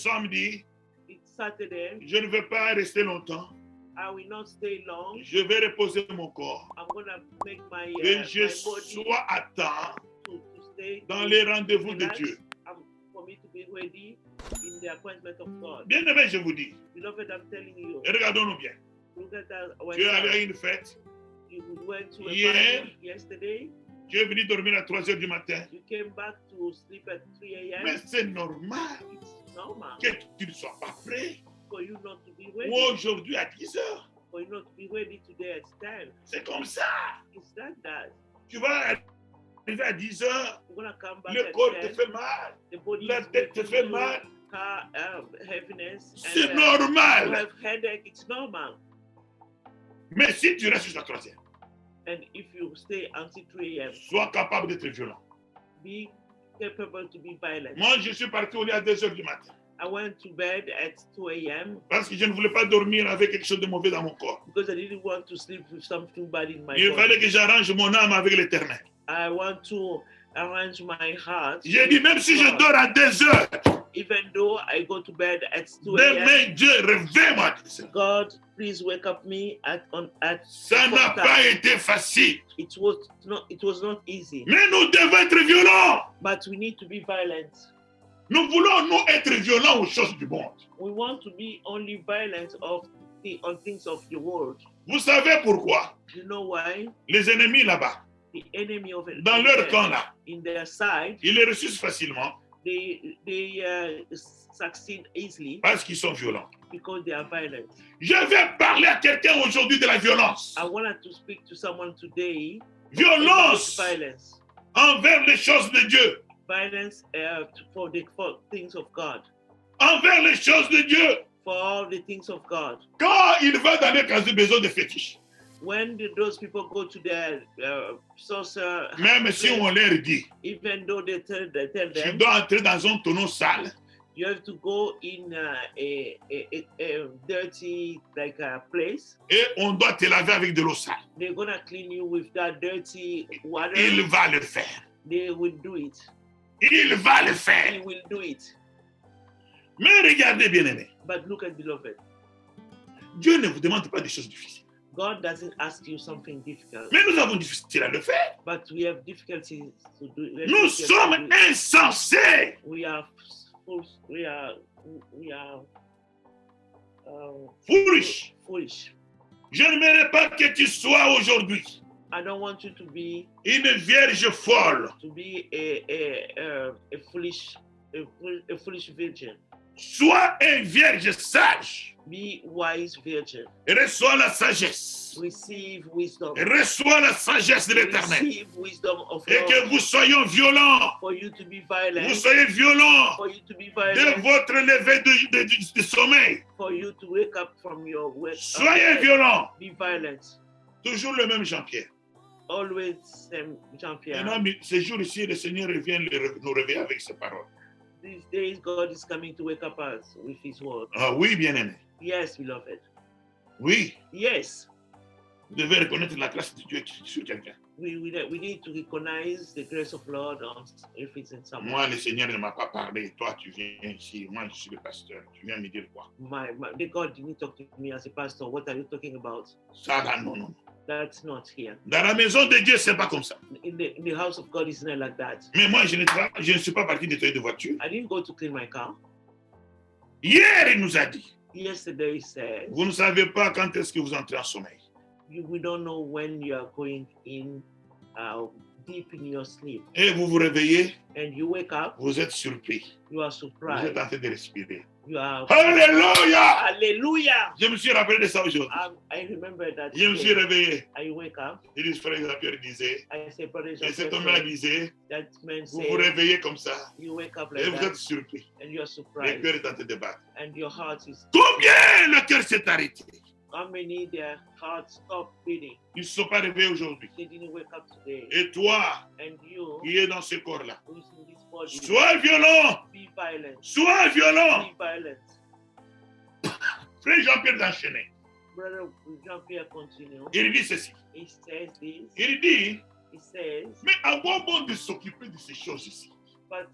samedi, It's Saturday. je ne vais pas rester longtemps. I will not stay long. Je vais reposer mon corps. I'm gonna make my Que je my body sois à temps to stay dans les rendez-vous de relax, Dieu. for me to be ready in the appointment of God. Bien aimé, je vous dis, Beloved, I'm telling you. et regardons-nous bien. Look at that. Tu es allé à une fête, You went to a Hier. party yesterday. tu es venu dormir à 3 heures du matin. You came back to sleep at 3 a.m. Mais c'est normal It's normal que tu ne sois pas prêt. for you not to be Ou ready. aujourd'hui à 10 heures. For you not to be ready today at 10. C'est comme ça. It's like that. Tu vas arriver à 10 heures, You're gonna come back le at corps te 10. fait mal, The body la is tête te making fait you mal. heaviness. C'est You normal. have headache. It's normal. Mais si tu restes jusqu'à 3 heures, And if you stay until 3 a.m., sois capable d'être violent. be capable to be violent. Moi, je suis parti au lit à 2 heures du matin. I went to bed at 2 a.m. Parce que je ne voulais pas dormir avec quelque chose de mauvais dans mon corps. because I didn't want to sleep with something bad in my Il fallait body. que j'arrange mon âme avec l'éternel. I want to arrange my heart. J'ai dit, même si je God. dors à 2 heures, Even though I go to bed at 2 a.m., demain, Dieu, réveille-moi à 2 heures. God, please wake up me at Ça n'a 4 pas times. été facile. It was not easy. Mais nous devons être violents. But we need to be violent. Nous voulons, nous, être violents aux choses du monde. We want to be only violent on things of the world. Vous savez pourquoi? You know why? Les ennemis là-bas, The enemy of it dans leur camp là, in their side, ils les ressuscitent facilement they succeed easily parce qu'ils sont violents. because they are violent. Je vais parler à quelqu'un aujourd'hui de la violence. I wanted to speak to someone today about Violence violence. envers les choses de Dieu. Violence for things of God. Envers les choses de Dieu. For all the things of God. Quand il va dans les cas de besoin de fétiche, When those people go to their sorcerer, même si on leur dit, even though they tell tu them, dois entrer dans un tonneau sale, you have to go in a dirty place. et on doit te laver avec de l'eau sale. They're gonna clean you with that dirty water. Il va le faire. They will do it. Il va le He faire. will do it. Mais regardez, bien-aimés, But look at beloved. Dieu ne vous demande pas des choses difficiles. God doesn't ask you something difficult, Mais nous avons difficile à le faire. but we have difficulties to do. Nous sommes insensés. We are Foolish. foolish. Je n'aimerais pas que tu sois aujourd'hui I don't want you to be une vierge folle. a foolish virgin. Sois une vierge sage. Be wise virgin. Reçois la sagesse. Receive wisdom. Reçois la sagesse de l'éternel. Receive wisdom of Et que God. vous soyez violents. For you to be Vous violent. soyez violents For you to be de violent. votre lever de sommeil. For you to wake up from your wake. Soyez violents. Be violent. Toujours le même Jean-Pierre. Always Jean-Pierre. Maintenant, ces jours-ci, le Seigneur vient nous réveiller avec ses paroles. These days, God is coming to wake up us with His word. Ah oui, bien-aimé. Yes, beloved. Oui, Yes, vous devez reconnaître la grâce de Dieu sur quelqu'un. we need to recognize the grace of Lord on if it's in someone. Moi, le Seigneur ne m'a pas parlé. Toi, tu viens ici. Moi, je suis le pasteur. Tu viens me dire quoi? The God didn't talk to me as a pastor. What are you talking about? Ça, là, non, non. That's not here. Dans la maison de Dieu, c'est pas comme ça. In the house of God, it's not like that. Mais moi, je ne suis pas parti nettoyer de voiture. I didn't go to clean my car. Hier, il nous a dit, Yesterday, he said, vous ne savez pas quand est-ce que vous entrez en sommeil. we don't know when you are going in deep in your sleep. Et vous vous réveillez, And you wake up, vous êtes surpris. you are Vous êtes surprised. en train de respirer. You are, Alléluia! hallelujah! Je me suis rappelé de ça aujourd'hui. I remember that. Je me suis day. réveillé. I wake up. Et le frère Jean-Pierre disait, I say, brother et Jean-Pierre cet homme-là said, disait, that man vous said, vous réveillez comme ça. you wake up Et like vous that, êtes surpris. and you are Le surprised, cœur est en train de battre. and your heart is. Combien le cœur s'est arrêté? How many their hearts stop beating? Ils ne se sont pas réveillés aujourd'hui. They didn't wake up today. Et toi, And you, qui es dans ce corps-là, who is in this body, sois violent. be violent. Sois violent. Be violent. Frère Jean-Pierre d'enchaîner. Brother Jean-Pierre continue. Il dit ceci. He says this. Il dit, He says, mais à quoi bon de s'occuper de ces choses ici? but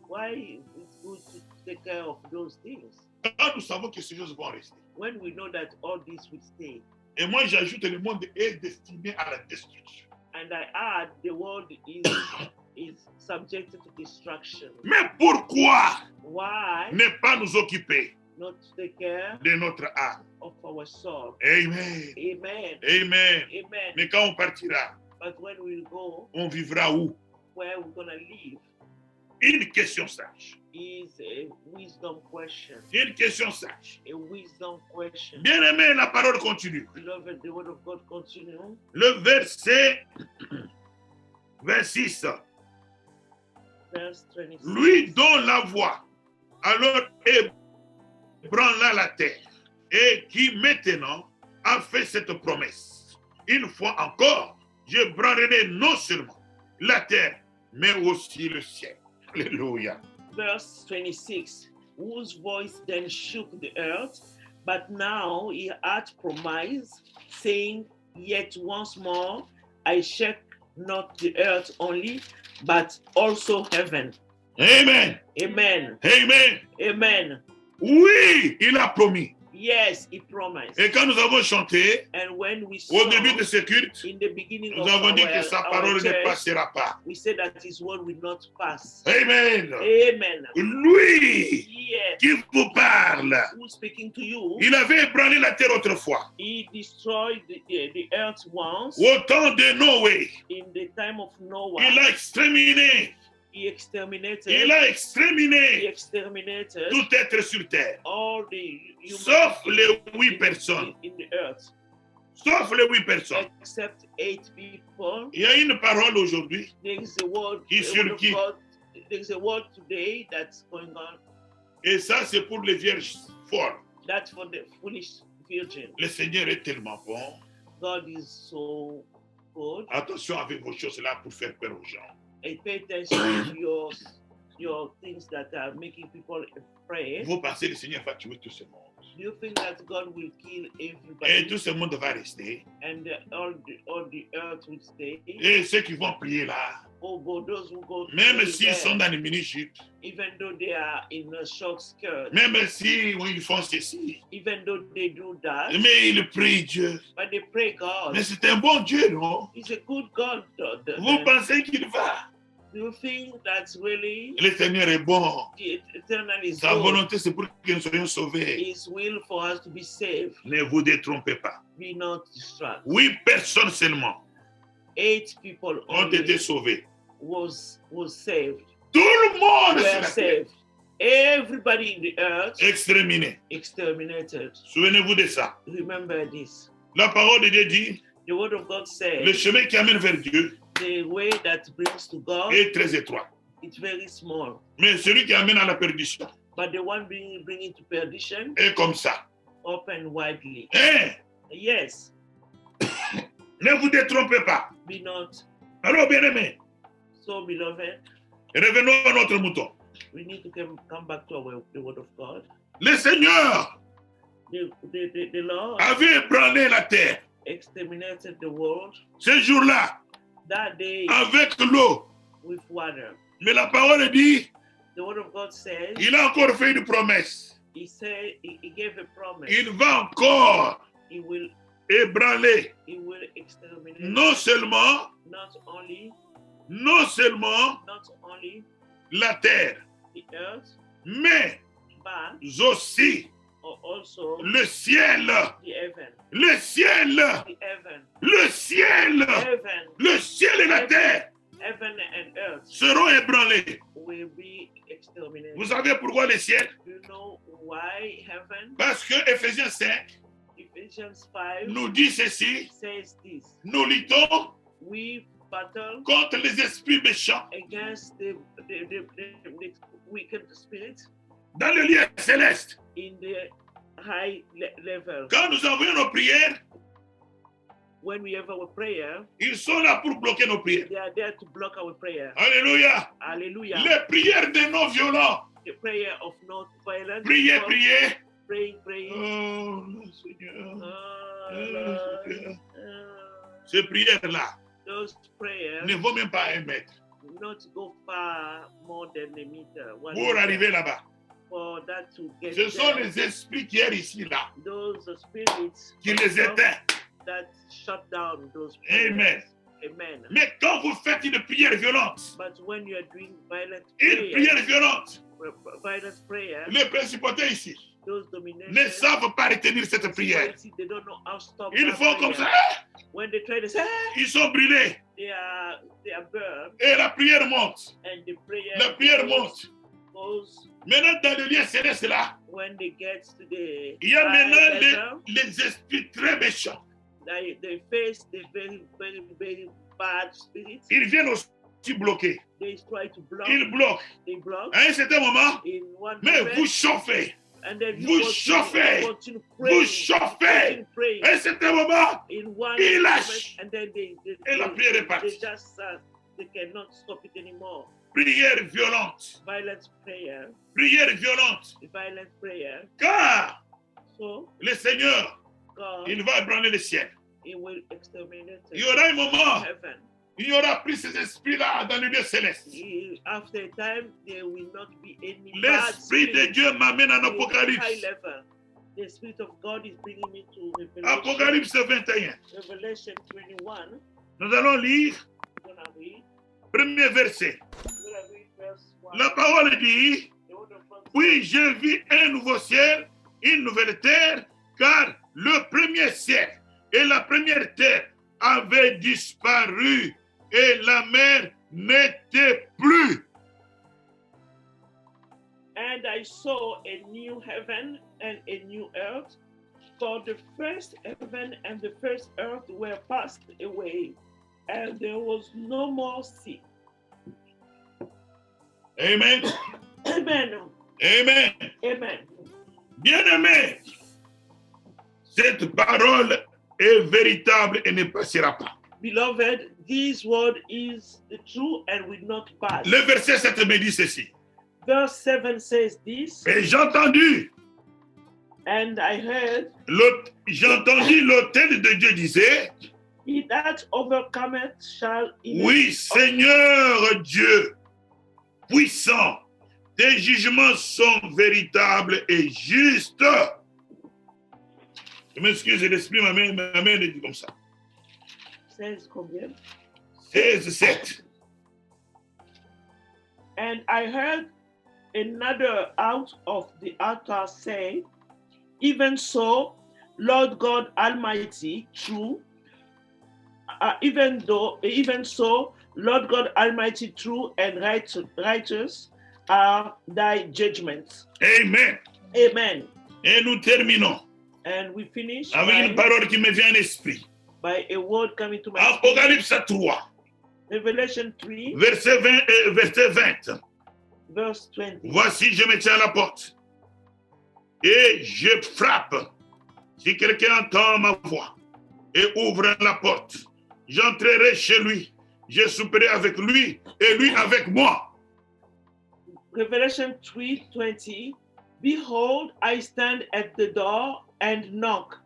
why it's good to take care of those things. Quand nous savons que ces choses vont rester. When we know that all this will stay. Et moi, j'ajoute, le monde est destiné à la destruction. And I add, the world is subjected to destruction. Mais pourquoi Why ne pas nous occuper not to take care de notre âme? of our soul? Amen. Amen. Amen. Amen. Mais quand on partira, But when we go, on vivra où? where we're gonna live Une question sage. is a wisdom question. Une question sage. A wisdom question. Bien aimé, la parole continue. Beloved, the word of God continue. Le verset 26. Verse 26. Lui dont la voix alors ébranla la terre et qui maintenant a fait cette promesse. Une fois encore, je branlerai non seulement la terre, mais aussi le ciel. Alléluia. Verse 26. Whose voice then shook the earth, but now he hath promised, saying, Yet once more I shake not the earth only, but also heaven. Amen. Amen. Amen. Amen. Oui, il a promis. Yes, he promised. Et quand nous avons chanté, And when we au saw début de ce culte, in the beginning nous of avons dit que sa our parole ne church, passera pas. we said that his word will not pass. Amen. Amen. Lui Yes. qui vous parle, Who's speaking to you? il avait ébranlé la terre autrefois. He destroyed the earth once Au temps de Noé, in the time of Noah. il a exterminé. He exterminated. Il a He exterminé exterminated tout être sur terre, all the human sauf beings les 8 personnes. in the earth, Sauf les 8 personnes. except 8 people. Il y a une parole aujourd'hui There is a word, qui a word of surgit. God. There is a word today that's going on. Et ça, c'est pour les vierges folles. That's for the foolish virgin. Le Seigneur est tellement bon. God is so good. Attention avec vos choses là pour faire peur aux gens. And pay attention to your things that are making people afraid. Vous pensez que le Seigneur va tuer tout ce monde. Do you think that God will kill Et everybody tout ce monde va rester. and all the earth will stay? Et ceux qui vont prier là, Oh, but those who go to même pray s'ils there, sont dans les mini-jupes, even though they are in a short skirt, même si ils font ceci, even though they do that, mais ils prient Dieu. but they pray God. Mais c'est un bon Dieu, non? He's a good God. Vous pensez qu'il va? Do you think that's really Le Seigneur est bon. the eternal is Sa good? volonté, c'est pour que nous soyons sauvés. His will for us to be saved. Ne vous détrompez pas. Be not distracted. 8 personnes seulement 8 people ont only été sauvées. was saved. Tout le monde Were sur la terre saved. Everybody in the earth exterminé. exterminated. Souvenez-vous de ça. Remember this. La parole de Dieu dit, The word of God le says chemin qui amène vers Dieu the way that brings to God est très étroit. is very small, Mais celui qui amène à la perdition but the one bringing to perdition est comme ça. open widely. Hein? Yes, Ne vous détrompez pas. be not Alors, bien-aimés, so, beloved. revenons à notre mouton. We need to come back to the word of God. Le Seigneur The Lord avait ébranlé la terre exterminated the world ce jour-là that day avec l'eau. with water. Mais la parole dit, The word of God says, il a encore fait une promesse. He said he gave a promise. Il va encore He will ébranler exterminate non seulement not only la terre, the earth, mais but aussi also le ciel. the heaven. Le ciel, The heaven. le ciel, Heaven. le ciel et la terre Heaven and earth seront ébranlés. will be exterminated. Vous savez pourquoi le ciel? Do you know why heaven? Parce que Ephésiens 5 Ephesians 5 nous dit ceci, says this. nous luttons We battle contre les esprits méchants against the wicked spirits dans le lieu céleste. in the high level. Quand nous envoyons nos prières, When we have our prayer, ils sont là pour bloquer nos prières. they are there to block our prayer. Alléluia. Hallelujah. Les prières des non-violents. The prayer of not violence. Priez, priez. Praying. Oh, Seigneur. Lord, Ces prières-là those prayers ne vont même pas à 1 mètre. not go far more than a meter. 1 Pour meter. arriver là-bas, for that to get Ce sont there. les esprits qui sont ici, là, Those spirits qui les éteignent. that shut down those Amen. prayers. Amen. Mais quand vous faites une prière violente, But when you are doing violent une prière violente, prayer, les principautés ici those ne dominations, savent pas retenir cette prière. they don't know how to stop Ils that font comme prayer. ça, When they try to say, ils sont brûlés. they are burned, Et la prière monte. and the prayer La prière monte. goes Maintenant, dans le lieu céleste, là, when they get to the il y a maintenant level, les esprits très méchants. they face the very, very, very bad spirits. Ils viennent aussi bloquer. They try to block. Ils bloquent. They block. À un certain moment, In one mais moment, vous chauffez. and then vous you chauffez. continue praying, Vous chauffez. continue praying. À un certain moment, In one il moment, lâche. and then they Et la prière est they partie. just they cannot stop it anymore. Prière violente. Violent prayer, Prière violente. violent prayer. Car So le Seigneur, God, il va ébranler le ciel. He will exterminate Il y aura un moment, heaven. il y aura plus ces esprits-là dans le lieu céleste. After a time, there will not be any bad L'Esprit de spirit Dieu m'amène en in high Apocalypse. level. The Spirit of God is bringing me to Apocalypse 21. Revelation 21. Nous allons lire I'm gonna read. premier verset. I'm gonna read verse 1. La parole dit, The word of God puis je vis un nouveau ciel, une nouvelle terre, car le premier ciel et la première terre avaient disparu et la mer n'était plus. And I saw a new heaven and a new earth, for the first heaven and the first earth were passed away, and there was no more sea. Amen. Amen. Amen. Amen. Bien-aimés, cette parole est véritable et ne passera pas. Beloved, this word is the true and will not pass. Le verset 7 me dit ceci. Verse 7 says this, Et j'ai entendu and j'ai entendu l'autel de Dieu disait, he that overcometh shall inherit. oui, Seigneur Dieu, puissant, tes jugements sont véritables et justes. Je m'excuse, l'esprit m'amène dit comme ça. Says combien? 16:7. And I heard another out of the altar say, even so, Lord God Almighty, true, even so, Lord God Almighty, true and righteous are thy judgments. Amen. Amen. Et nous terminons And we finish avec une parole qui me vient à l'esprit. by a word coming to my spirit. Apocalypse 3, Revelation 3, verset 20. verse 20. Voici, je me tiens à la porte et je frappe. Si quelqu'un entend ma voix et ouvre la porte, j'entrerai chez lui, je souperai avec lui et lui avec moi. Revelation 3:20. Behold, I stand at the door and knock.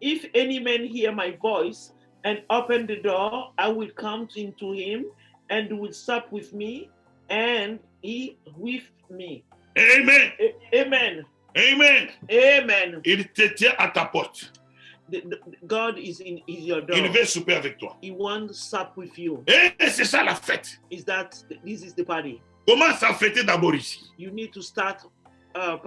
If any man hear my voice and open the door, I will come into him and will sup with me and he with me. Amen. Amen. Amen. Amen. Il te tient à ta porte. God is your door. Il veut souper avec toi. He wants to sup with you. Et c'est ça la fête. This is the party. Commence à fêter d'abord ici. You need to start your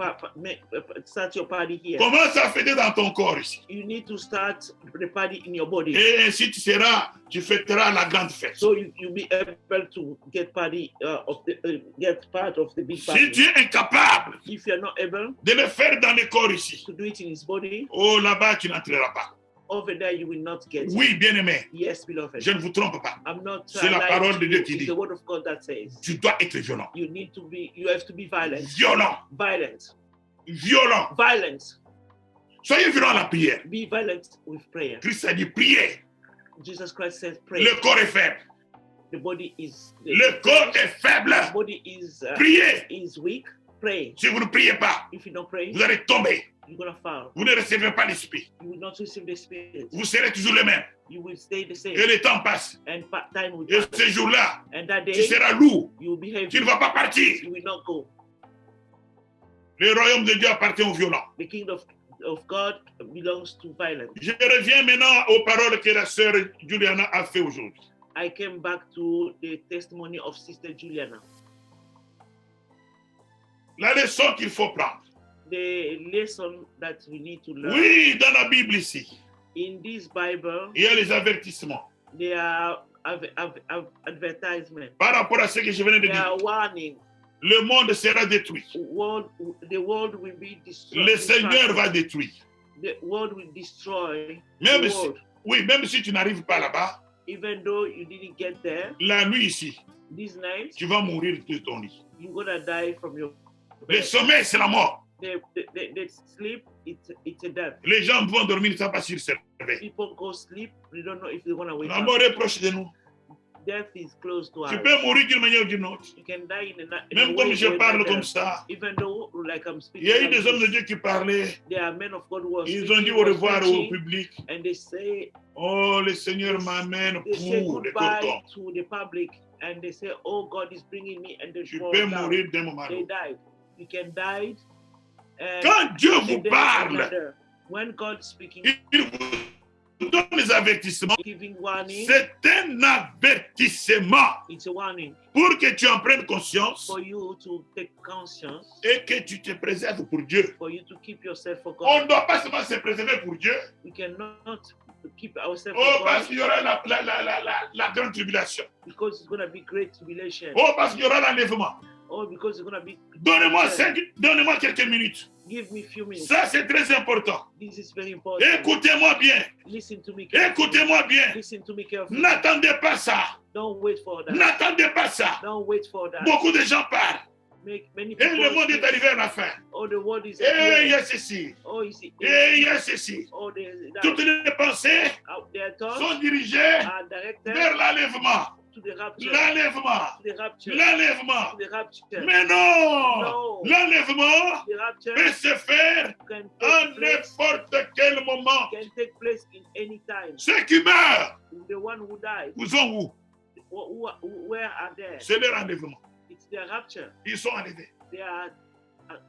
party here. Commence à fêter dans ton corps ici. You need to start the party in your body. Et ainsi tu fêteras la grande fête. So you'll be able to get party get part of the big Si party. tu es incapable If you're not able de le faire dans le corps ici, to do it in his body, oh là-bas tu n'entreras pas. over there you will not get. Oui, bien-aimé, Yes, beloved. je ne vous trompe pas. I'm not C'est la lying parole to de you. Dieu qui It's dit. the word of God that says Tu dois être violent. you have to be violent. Violent. Violent. Violent. Violent. Soyez violent à la prière. Be violent with prayer. Christ a dit prier. Jesus Christ says pray. Le corps est faible. The body is Le corps est faible. the body Priez. is weak. Pray. Si vous ne priez pas, If you don't pray, vous allez tomber. you're gonna fall. Vous ne recevrez pas l'esprit. You will not receive the Spirit. Vous serez toujours le même. You will stay the same. Et le temps passe. And time will Et pass. ce jour-là, And that tu day, seras lourd. you will be heavy. Tu ne vas pas partir. You will not go. Le royaume de Dieu appartient aux violents. The kingdom of God belongs to violence. Je reviens maintenant aux paroles que la sœur Juliana a fait aujourd'hui. I came back to the testimony of Sister Juliana. La leçon qu'il faut prendre. The lesson that we need to learn. Oui, dans la Bible ici, In this Bible, il y a les avertissements there are advertisements. par rapport à ce que je venais de There dire. are warning. Le monde sera détruit. The world will be destroyed. Le Seigneur va détruire. The world will destroy Même the si, world. oui, même si tu n'arrives pas là-bas, Even though you didn't get there, la nuit ici, this night, tu vas mourir de ton lit. you're gonna die from your Le bed. sommeil, c'est la mort. The sleep, it's a death. Les gens vont dormir, ils ne savent pas s'ils se réveillent. People go sleep, they don't know if they're gonna wake La up. mort est proche de nous. Death is close to us. Tu peux mourir d'une manière ou d'une autre. You can die in a Même way comme je or parle another. comme ça, Even though, like I'm il speaking, y a eu like des hommes de this, Dieu qui parlaient. there are men of God who are Ils ont speaking, dit who au are revoir au preaching, public. and they say Oh, le Seigneur m'amène they say pour les goodbye cordons. to the public, and they say, "Oh, God is bringing me," and they Tu fall peux down. mourir d'un moment à They l'autre. died. You can die. And Quand Dieu the vous day parle, another. When God speaking, il vous donne les avertissements. giving warning, C'est un avertissement it's a warning pour que tu en prennes conscience for you to take conscience, et que tu te préserves pour Dieu. for you to keep yourself for On ne God. doit pas seulement se préserver pour Dieu. We cannot keep ourselves Oh, for parce God qu'il y aura la grande tribulation. because it's going to be great tribulation. Oh, parce qu'il y aura l'enlèvement. Oh, because it's going to be. Donnez-moi quelques minutes. Give me a few minutes. Ça, c'est très important. This is very important. Écoutez-moi bien. Listen to me carefully. Écoutez-moi bien. Listen to me carefully. N'attendez pas ça. Don't wait for that. N'attendez pas ça. Don't wait for that. Beaucoup de gens parlent. Many Et people le monde est speak. arrivé à la fin. Oh, the word is Et il y here. a ceci. Oh, you see. Et il y a ceci. Oh, Toutes les pensées out their thoughts sont dirigées are directed vers l'enlèvement. to the rapture. L'enlèvement. To the rapture. L'enlèvement. To the rapture. Mais non. No. L'enlèvement The rapture peut se faire can à take place. n'importe quel moment. Can take place in any time. Ceux qui meurent, The one who died, où sont où? where are they? C'est leur enlèvement. It's their rapture. Ils sont enlevés. They are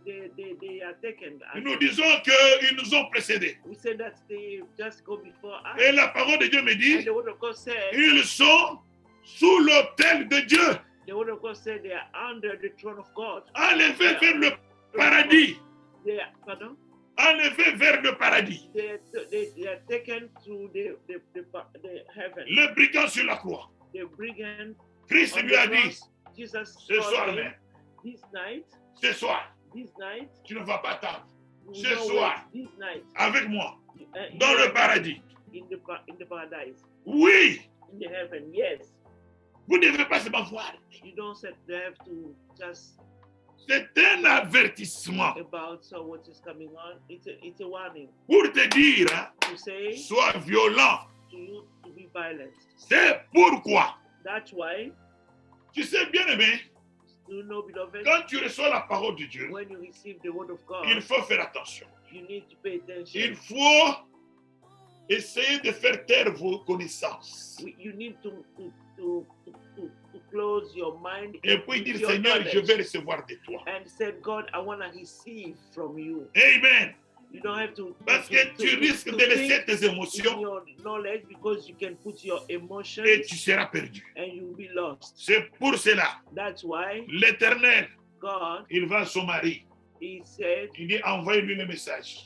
they are taken. Nous disons qu'ils nous ont précédés. We say that they just go before us. Et la parole de Dieu me And dit, the word of God said, ils sont sous l'autel de Dieu, the word of God said they are under the throne of God. enlevés vers le paradis. They are, pardon? Enlevés vers le paradis. They are taken to the heaven. Le brigand sur la croix. The brigand Christ on lui a the dit, cross. Jesus ce told soir him, même, this night, ce soir, tu ne vas pas tard. you Ce know soir. what, this night, Avec moi, you dans are le paradis. in the paradise, Oui, in the heaven. Yes, vous ne devez pas seulement voir. you don't have to just C'est un avertissement about what is coming on. It's a warning pour te dire, hein, to say sois violent. to you to be violent. C'est pourquoi, That's why, tu sais bien aimé, you know, beloved, quand tu reçois la parole de Dieu, when you receive the word of God, il faut faire attention. you need to pay attention. Il faut essayer de faire taire vos connaissances. You need to close your mind Et puis with dire, your Seigneur, knowledge je vais recevoir de toi. and said, God, I want to receive from you. Amen. You don't have to Parce que tu risques de laisser tes in émotions your knowledge because you can put your emotions et tu seras perdu. and you'll be lost. C'est pour cela, That's why l'Éternel, God, il va à son mari. he said, Il dit, envoyez-lui le message.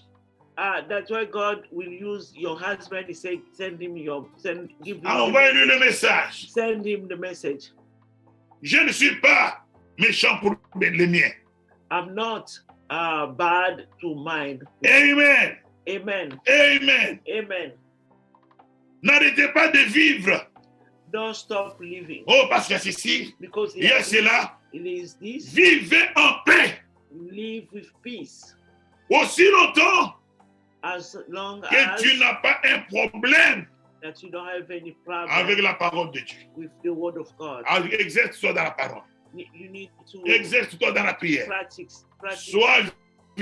that's why God will use your husband. He said, give him Envoyez-lui le message. send him the message. Je ne suis pas méchant pour les miens. I'm not bad to mind. Amen. Amen. Amen. Amen. N'arrêtez pas de vivre. Don't stop living Oh, parce que ceci, because il y a cela. it is this. Vivez en paix. Live with peace Aussi longtemps as long que as tu n'as pas un problème that you don't have any problem avec la parole de Dieu. with the word of God. Exerce-toi dans la parole. You need to Exerce-toi dans la prière. practice Sois the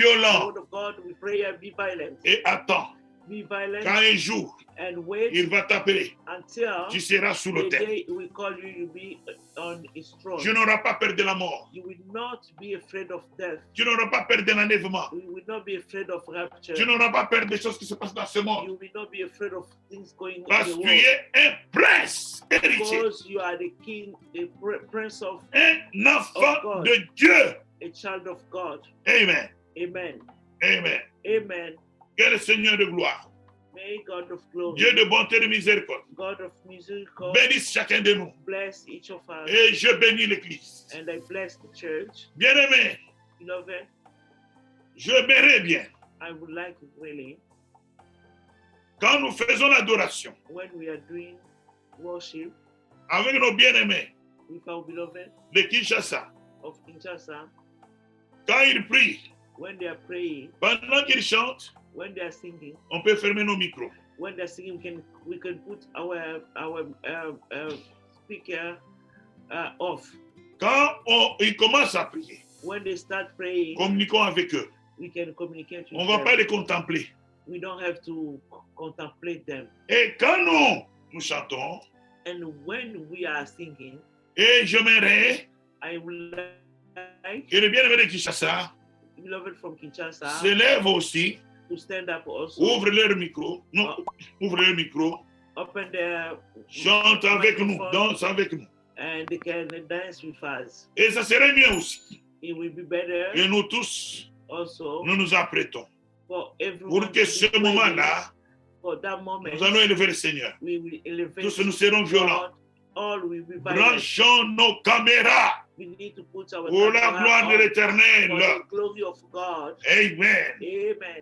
violent word of God with prayer. Be violent et attends be violent, Quand un jour, and wait il va t'appeler, until tu seras sous the l'autel. day we call you, you'll be on his throne. Tu n'auras pas peur de la mort. You will not be afraid of death. Tu n'auras pas peur de l'enlèvement. You will not be afraid of rapture. Tu n'auras pas peur des choses qui se passent dans ce monde. You will not be afraid of things going Parce in que the tu world. es un prince héritier. Because you are the king, the prince of Un enfant God. de Dieu. a child of God. Amen. Amen. Amen. Amen. Que le Seigneur de gloire, May God of glory, Dieu de bonté et de miséricorde, God of misericordia, bénisse chacun de nous. bless each of us. Et je bénis l'Église. And I bless the church. Bien-aimé, Beloved, j'aimerais bien, I would like really, quand nous faisons l'adoration when we are doing worship avec nos bien-aimés with our beloved de Kinshasa, of Kinshasa, quand ils prient, when they are praying, pendant qu'ils chantent, when they are singing, on peut fermer nos micros. when they're singing, we can put our speaker off. Quand ils commencent à prier, When they start praying, communiquons avec eux. we can communicate with On ne va them. pas les contempler. We don't have to contemplate them. Et quand nous chantons, And when we are singing, et j'aimerais I would like que les bien-aimés de Kinshasa beloved from Kinshasa se lèvent aussi, to stand up also, ouvrent leur micro, non, ouvrent leur micro, open their chantent avec nous, microphone, dansent avec nous. and they can dance with us. Et ça serait mieux aussi. It will be better Et nous tous, also nous nous apprêtons for everyone pour que to ce be ready. moment-là, For that moment, nous allons élever le Seigneur. we will elevate Tous nous serons violents. God. All will be violent. Branchons nos caméras We need to put our pour la camera gloire de on l'Éternel. for the glory of God. Amen. Amen.